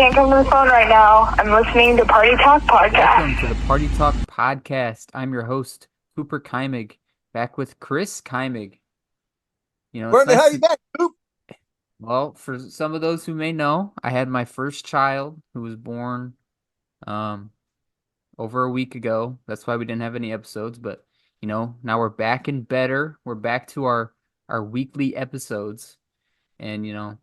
can't come to the phone right now. I'm listening to Party Talk Podcast. Welcome to the Party Talk Podcast. I'm your host, Cooper Keimig, back with Chris Keimig. Where the hell you back, Coop? Well, for some of those who may know, I had my first child who was born over a week ago. That's why we didn't have any episodes, but now we're back and better. We're back to our weekly episodes. And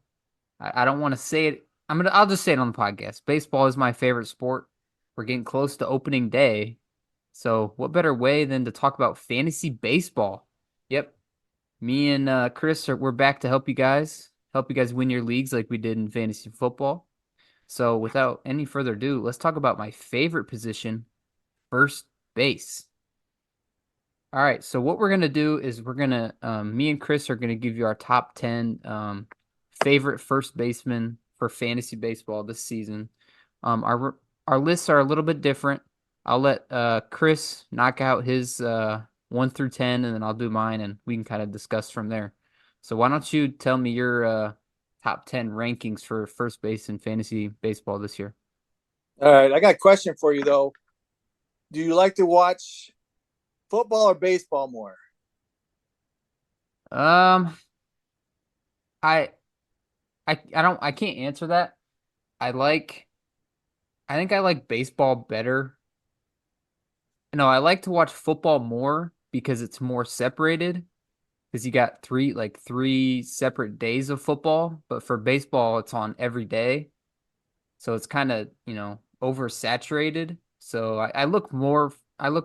I don't want to say it. I'll just say it on the podcast. Baseball is my favorite sport. We're getting close to opening day. So what better way than to talk about fantasy baseball? Yep. Me and Chris we're back to help you guys win your leagues like we did in fantasy football. So without any further ado, let's talk about my favorite position, first base. All right, so what we're going to do is me and Chris are going to give you our top 10 favorite first basemen for fantasy baseball this season. Our lists are a little bit different. I'll let Chris knock out his 1 through 10, and then I'll do mine, and we can kind of discuss from there. So why don't you tell me your top 10 rankings for first base in fantasy baseball this year? All right, I got a question for you, though. Do you like to watch football or baseball more? I can't answer that. I think I like baseball better. No, I like to watch football more because it's more separated. Because you got three separate days of football, but for baseball it's on every day. So it's kind of, oversaturated. So I look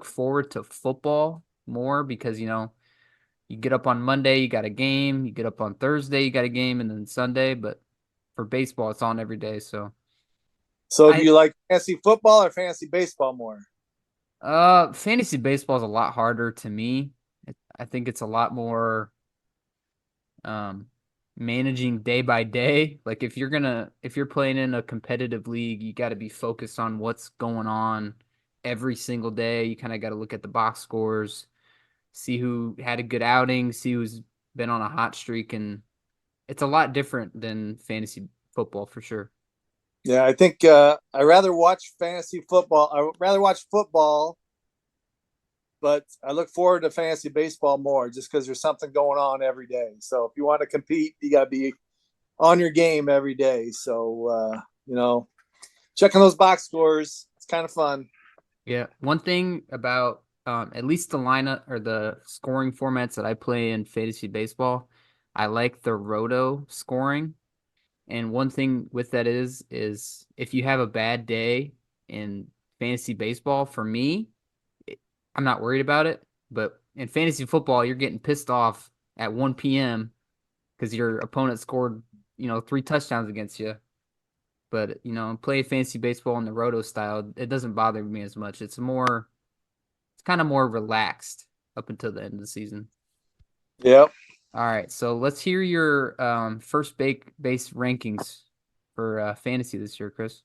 forward to football more because, you get up on Monday, you got a game, you get up on Thursday, you got a game, and then Sunday. But for baseball, it's on every day. So do you like fantasy football or fantasy baseball more? Fantasy baseball is a lot harder to me. I think it's a lot more managing day by day. Like if you're playing in a competitive league, you got to be focused on what's going on every single day. You kind of got to look at the box scores, see who had a good outing, see who's been on a hot streak, and it's a lot different than fantasy football for sure. Yeah, I think I rather watch fantasy football. I rather watch football, but I look forward to fantasy baseball more just because there's something going on every day. So if you want to compete, you got to be on your game every day. So, checking those box scores, it's kind of fun. Yeah. One thing about at least the lineup or the scoring formats that I play in fantasy baseball, I like the roto scoring. And one thing with that is if you have a bad day in fantasy baseball, for me, I'm not worried about it. But in fantasy football, you're getting pissed off at 1 p.m. because your opponent scored, 3 touchdowns against you. But, playing fantasy baseball in the roto style, it doesn't bother me as much. It's kind of more relaxed up until the end of the season. Yep. All right, so let's hear your first base rankings for fantasy this year, Chris.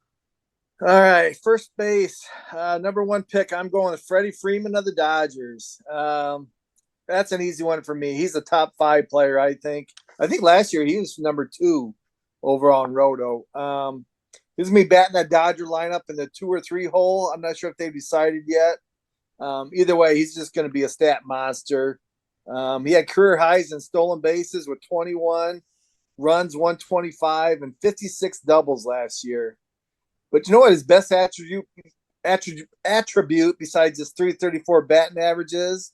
All right, first base, number 1 pick. I'm going with Freddie Freeman of the Dodgers. That's an easy one for me. He's a top 5 player, I think. I think last year he was number 2 overall in Roto. He's gonna be batting that Dodger lineup in the 2 or 3 hole. I'm not sure if they've decided yet. Either way, he's just going to be a stat monster. He had career highs in stolen bases with 21, runs 125, and 56 doubles last year. But you know what his best attribute besides his 334 batting average is?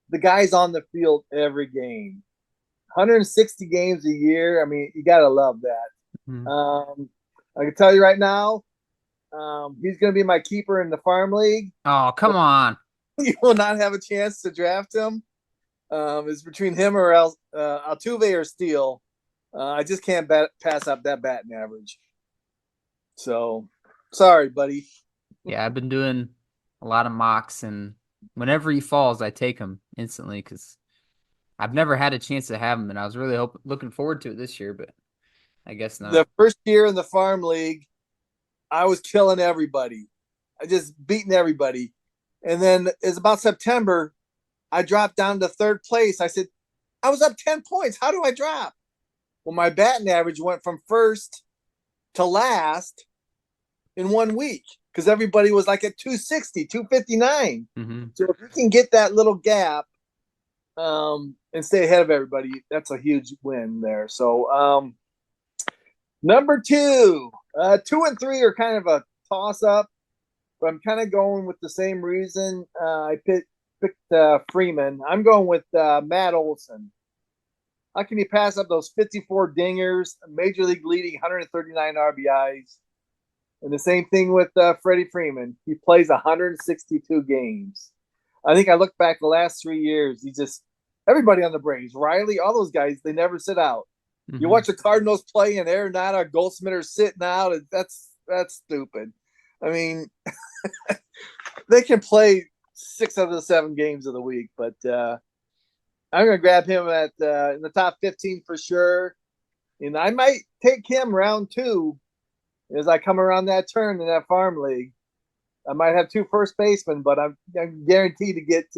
The guy's on the field every game. 160 games a year. I mean, you got to love that. Mm-hmm. I can tell you right now, he's going to be my keeper in the farm league. Oh, come on. You will not have a chance to draft him. It's between him or Altuve or Steele. I just can't pass up that batting average. So, sorry, buddy. Yeah, I've been doing a lot of mocks, and whenever he falls, I take him instantly because I've never had a chance to have him, and I was really looking forward to it this year, but I guess not. The first year in the farm league, I was killing everybody. I just beating everybody. And then it's about September, I dropped down to 3rd place. I said, I was up 10 points. How do I drop? Well, my batting average went from 1st to last in 1 week because everybody was like at 260, 259. Mm-hmm. So if we can get that little gap and stay ahead of everybody, that's a huge win there. So number 2, 2 and 3 are kind of a toss up, but I'm kind of going with the same reason. I picked Freeman. I'm going with Matt Olson. How can you pass up those 54 dingers, major league leading 139 RBIs? And the same thing with Freddie Freeman. He plays 162 games. I think I look back the last 3 years. Everybody on the Braves, Riley, all those guys, they never sit out. Mm-hmm. You watch the Cardinals play and Arenado, Goldsmith are sitting out. That's stupid. I mean, they can play 6 out of the 7 games of the week, but I'm going to grab him at in the top 15 for sure. And I might take him round 2 as I come around that turn in that farm league. I might have 2 first basemen, but I'm guaranteed to get,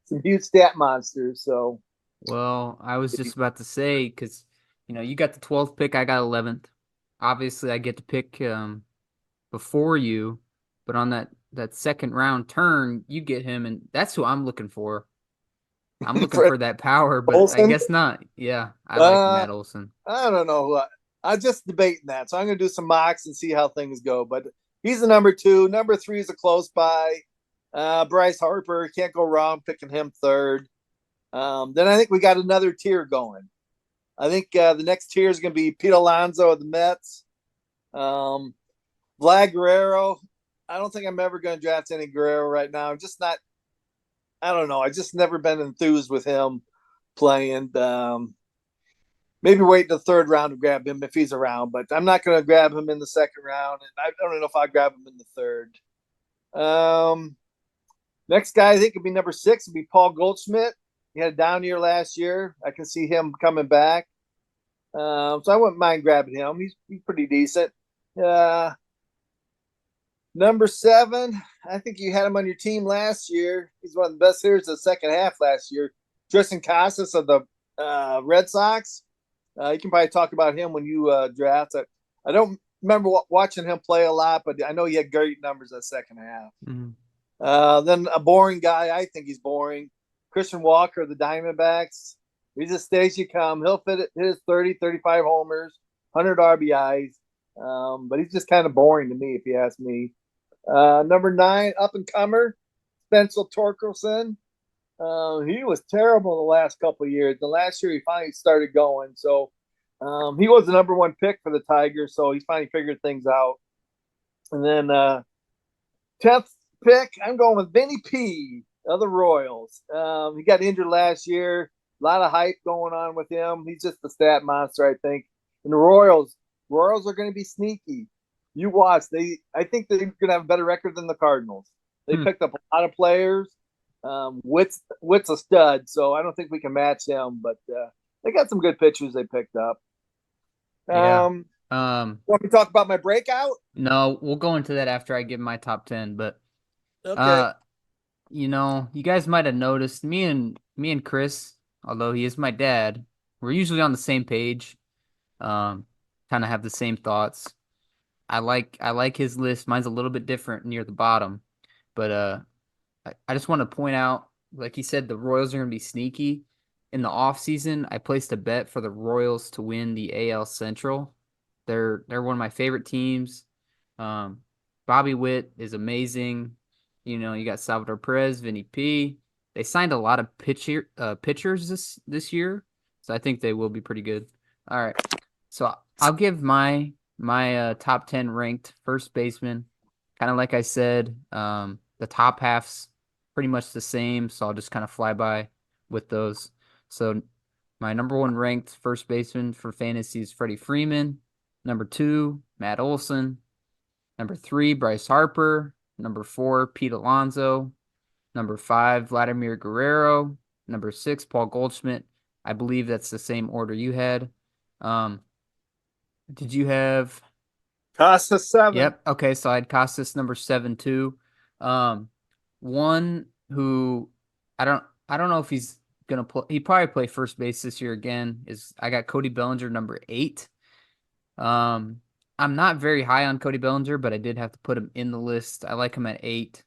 some huge stat monsters. So, well, I was just about to say, because, you got the 12th pick, I got 11th. Obviously, I get to pick before you, but on that second round turn, you get him, and that's who I'm looking for. I'm looking for that power, but Olsen? I guess not. Yeah, I like Matt Olson. I don't know. I'm just debating that. So I'm going to do some mocks and see how things go. But he's the number 2. Number 3 is a close by. Bryce Harper, can't go wrong picking him 3rd. Then I think we got another tier going. I think the next tier is going to be Pete Alonso of the Mets. Vlad Guerrero. I don't think I'm ever going to draft any Guerrero right now. I'm just not. I don't know. I just never been enthused with him playing. Maybe wait the 3rd round to grab him if he's around, but I'm not going to grab him in the 2nd round, and I don't know if I'll grab him in the 3rd. Next guy I think would be number 6 would be Paul Goldschmidt. He had a down year last year. I can see him coming back. So I wouldn't mind grabbing him. He's pretty decent. Number 7, I think you had him on your team last year. He's one of the best hitters of the second half last year. Tristan Casas of the Red Sox. You can probably talk about him when you draft. I don't remember watching him play a lot, but I know he had great numbers that second half. Mm-hmm. Then a boring guy, I think he's boring. Christian Walker of the Diamondbacks. He just stays you come. He'll hit his 30, 35 homers, 100 RBIs. But he's just kind of boring to me, if you ask me. Number 9, up-and-comer, Spencer Torkelson. He was terrible the last couple of years. The last year he finally started going. So he was the number 1 pick for the Tigers, so he's finally figured things out. And then 10th pick, I'm going with Vinny P of the Royals. He got injured last year. A lot of hype going on with him. He's just a stat monster, I think. And the Royals are going to be sneaky. You watch. I think they're going to have a better record than the Cardinals. They picked up a lot of players. Witt's a stud, so I don't think we can match him. But they got some good pitchers they picked up. Want me to talk about my breakout? No, we'll go into that after I give my top 10. But Okay. you guys might have noticed me and Chris, although he is my dad, we're usually on the same page. Kind of have the same thoughts. I like his list. Mine's a little bit different near the bottom, but I just want to point out, like he said, the Royals are going to be sneaky. In the offseason, I placed a bet for the Royals to win the AL Central. They're one of my favorite teams. Bobby Witt is amazing. You got Salvador Perez, Vinny P. They signed a lot of pitchers this year, so I think they will be pretty good. All right, so I'll give my top 10 ranked first baseman. Kind of like I said, the top half's pretty much the same, so I'll just kind of fly by with those. So my number 1 ranked first baseman for fantasy is Freddie Freeman. Number 2, Matt Olson. Number 3, Bryce Harper. Number 4, Pete Alonso. Number 5, Vladimir Guerrero. Number 6, Paul Goldschmidt. I believe that's the same order you had. Did you have Casas 7? Yep. Okay, so I had Costas number 7 too. One who I don't know if he's gonna play. He probably play first base this year again. I got Cody Bellinger number 8. I'm not very high on Cody Bellinger, but I did have to put him in the list. I like him at 8.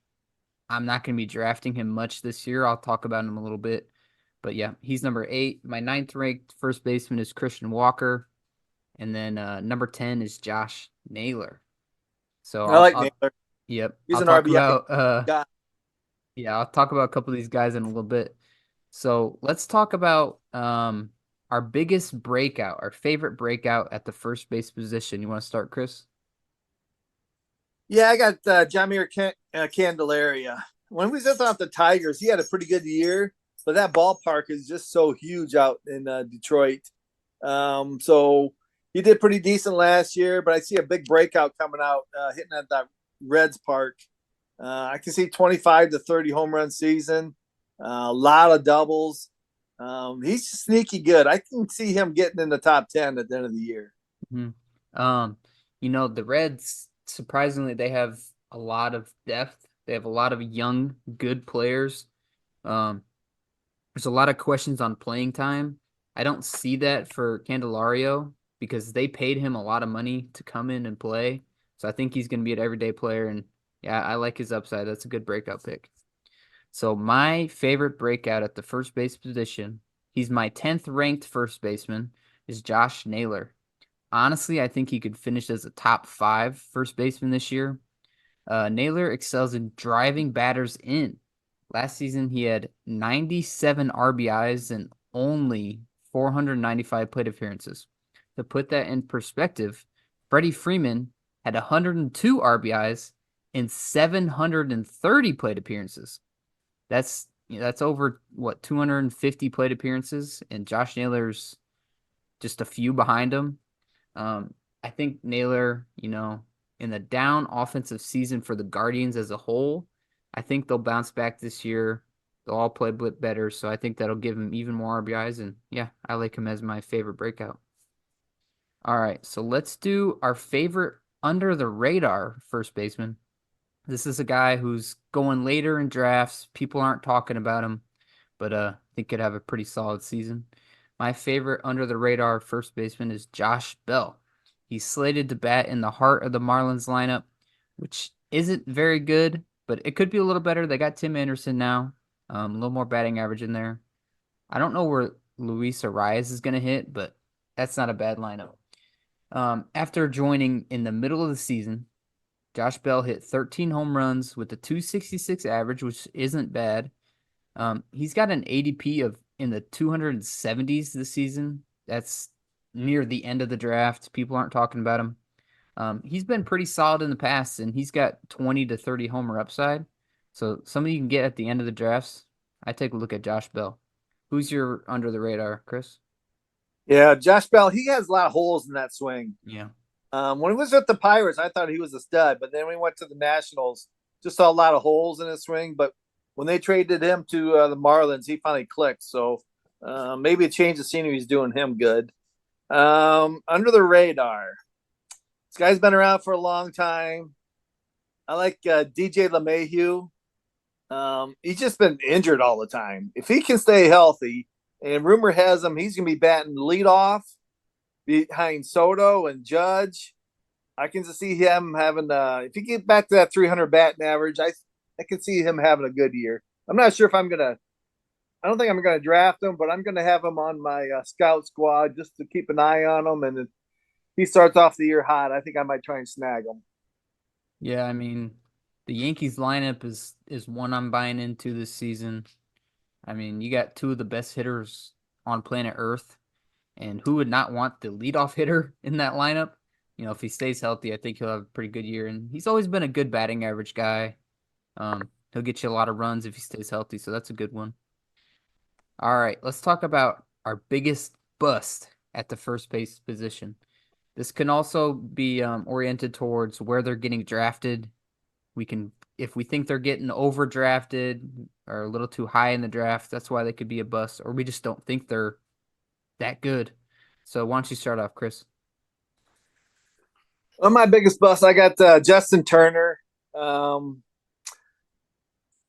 I'm not going to be drafting him much this year. I'll talk about him a little bit. But yeah, he's number 8. My ninth ranked first baseman is Christian Walker. And then number 10 is Josh Naylor. So I like Naylor. Yep. He's I'll an talk RBI about guy. yeah, I'll talk about a couple of these guys in a little bit. So let's talk about our biggest breakout, our favorite breakout at the first base position. You want to start, Chris? Yeah, I got Jamir Candelaria. When we was off the Tigers, he had a pretty good year, but that ballpark is just so huge out in Detroit. So he did pretty decent last year, but I see a big breakout coming out, hitting at that Reds park. I can see 25 to 30 home run season, a lot of doubles. He's sneaky good. I can see him getting in the top 10 at the end of the year. Mm-hmm. The Reds, surprisingly, they have a lot of depth. They have a lot of young, good players. Um, there's a lot of questions on playing time. I don't see that for Candelario because they paid him a lot of money to come in and play. So I think he's going to be an everyday player. And yeah, I like his upside. That's a good breakout pick. So my favorite breakout at the first base position, he's my 10th ranked first baseman, is Josh Naylor. Honestly, I think he could finish as a top 5 first baseman this year. Naylor excels in driving batters in. Last season, he had 97 RBIs and only 495 plate appearances. To put that in perspective, Freddie Freeman had 102 RBIs and 730 plate appearances. That's over 250 plate appearances, and Josh Naylor's just a few behind him. I think Naylor, in the down offensive season for the Guardians as a whole, I think they'll bounce back this year. They'll all play a bit better, so I think that'll give him even more RBIs. And yeah, I like him as my favorite breakout. All right, so let's do our favorite under the radar first baseman. This is a guy who's going later in drafts. People aren't talking about him, but I think could have a pretty solid season. My favorite under the radar first baseman is Josh Bell. He's slated to bat in the heart of the Marlins lineup, which isn't very good, but it could be a little better. They got Tim Anderson now, a little more batting average in there. I don't know where Luis Arias is going to hit, but that's not a bad lineup. After joining in the middle of the season, Josh Bell hit 13 home runs with a 266 average, which isn't bad. He's got an ADP of in the 270s this season. That's near the end of the draft. People aren't talking about him. He's been pretty solid in the past, and he's got 20 to 30 homer upside. So somebody you can get at the end of the drafts. I take a look at Josh Bell. Who's your under the radar, Chris? Yeah, Josh Bell, he has a lot of holes in that swing. Yeah. When he was with the Pirates, I thought he was a stud, but then when he went to the Nationals, just saw a lot of holes in his swing. But when they traded him to the Marlins, he finally clicked. So maybe a change of scenery is doing him good. Under the radar, this guy's been around for a long time. I like DJ LeMahieu. He's just been injured all the time. If he can stay healthy, and rumor has him he's going to be batting leadoff behind Soto and Judge. I can just see him having if he get back to that 300 batting average, I can see him having a good year. I'm not sure if I don't think I'm gonna draft him, but I'm gonna have him on my scout squad just to keep an eye on him. And if he starts off the year hot, I think I might try and snag him. Yeah, I mean, the Yankees lineup is one I'm buying into this season. I mean, you got 2 of the best hitters on planet Earth. And who would not want the leadoff hitter in that lineup? If he stays healthy, I think he'll have a pretty good year. And he's always been a good batting average guy. He'll get you a lot of runs if he stays healthy, so that's a good one. All right, let's talk about our biggest bust at the first base position. This can also be oriented towards where they're getting drafted. If we think they're getting overdrafted or a little too high in the draft, that's why they could be a bust. Or we just don't think they're that good. So why don't you start off, Chris? Well, my biggest bust, I got Justin Turner.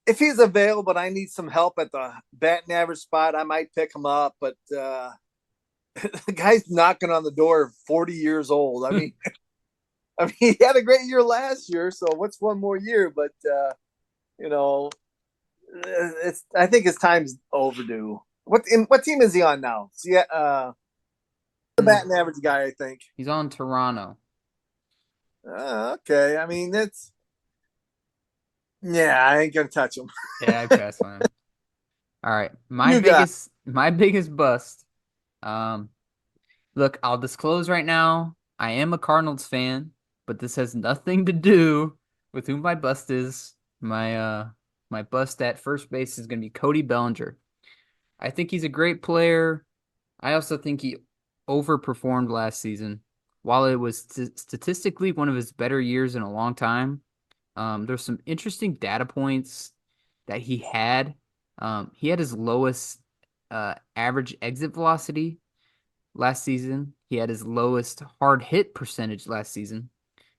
If he's available, but I need some help at the batting average spot, I might pick him up. But the guy's knocking on the door, 40 years old. I mean, I mean, he had a great year last year, so what's one more year? But you know, I think his time's overdue. What team is he on now? See, the batting average guy, I think. He's on Toronto. Okay, I mean I ain't gonna touch him. Yeah, I pass on him. All right, You got my biggest bust. Look, I'll disclose right now, I am a Cardinals fan, but this has nothing to do with who my bust is. My bust at first base is going to be Cody Bellinger. I think he's a great player. I also think he overperformed last season. While it was statistically one of his better years in a long time, there's some interesting data points that he had. He had his lowest average exit velocity last season. He had his lowest hard hit percentage last season.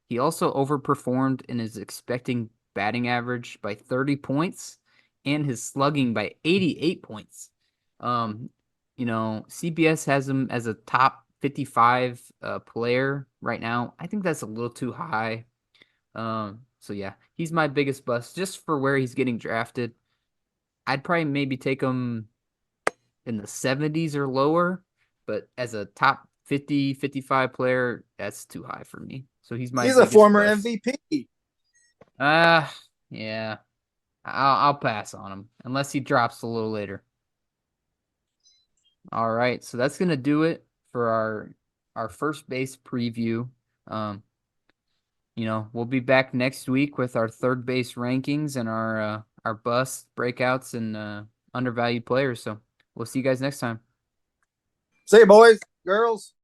He also overperformed in his expecting batting average by 30 points and his slugging by 88 points. CBS has him as a top 55 player right now. I think that's a little too high. So yeah, he's my biggest bust just for where he's getting drafted. I'd probably maybe take him in the 70s or lower, but as a top 50, 55 player, that's too high for me. So he's my he's a biggest former bust. MVP. Yeah. I'll pass on him unless he drops a little later. All right, so that's gonna do it for our first base preview. We'll be back next week with our third base rankings and our bust breakouts and undervalued players. So we'll see you guys next time. Say, boys, girls.